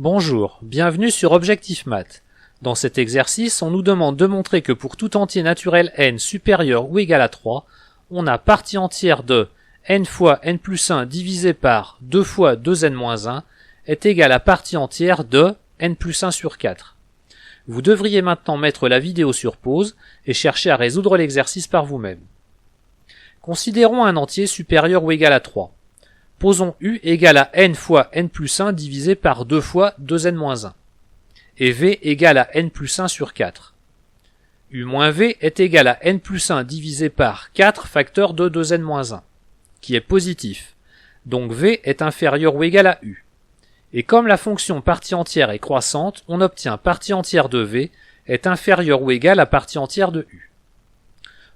Bonjour, bienvenue sur Objectif Math. Dans cet exercice, on nous demande de montrer que pour tout entier naturel n supérieur ou égal à 3, on a partie entière de n fois n plus 1 divisé par 2 fois 2n-1 est égal à partie entière de n plus 1 sur 4. Vous devriez maintenant mettre la vidéo sur pause et chercher à résoudre l'exercice par vous-même. Considérons un entier supérieur ou égal à 3. Posons u égale à n fois n plus 1 divisé par 2 fois 2n-1 et v égale à n plus 1 sur 4. u moins v est égal à n plus 1 divisé par 4 facteur de 2n-1, qui est positif, donc v est inférieur ou égal à u. Et comme la fonction partie entière est croissante, on obtient partie entière de v est inférieure ou égale à partie entière de u.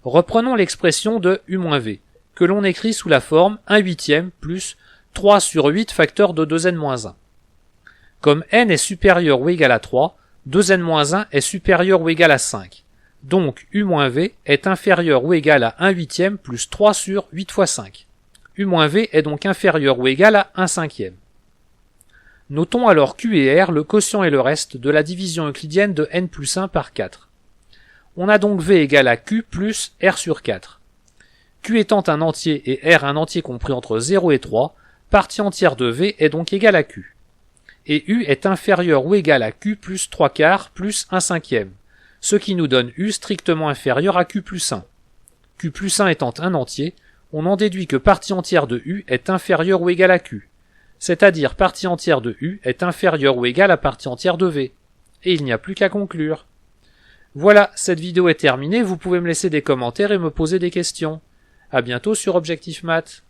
Reprenons l'expression de u moins v, que l'on écrit sous la forme 1/8 plus 3 sur 8 facteur de 2n-1. Comme n est supérieur ou égal à 3, 2n-1 est supérieur ou égal à 5. Donc u moins v est inférieur ou égal à 1/8 plus 3 sur 8 fois 5. u moins v est donc inférieur ou égal à 1/5. Notons alors q et r, le quotient et le reste de la division euclidienne de n plus 1 par 4. On a donc v égale à q plus r sur 4. q étant un entier et r un entier compris entre 0 et 3, partie entière de v est donc égale à q. Et u est inférieur ou égal à q plus 3/4 plus 1/5, ce qui nous donne u strictement inférieur à q plus 1. q plus 1 étant un entier, on en déduit que partie entière de u est inférieure ou égale à q, c'est-à-dire partie entière de u est inférieure ou égale à partie entière de v. Et il n'y a plus qu'à conclure. Voilà, cette vidéo est terminée, vous pouvez me laisser des commentaires et me poser des questions. À bientôt sur Objectif Math.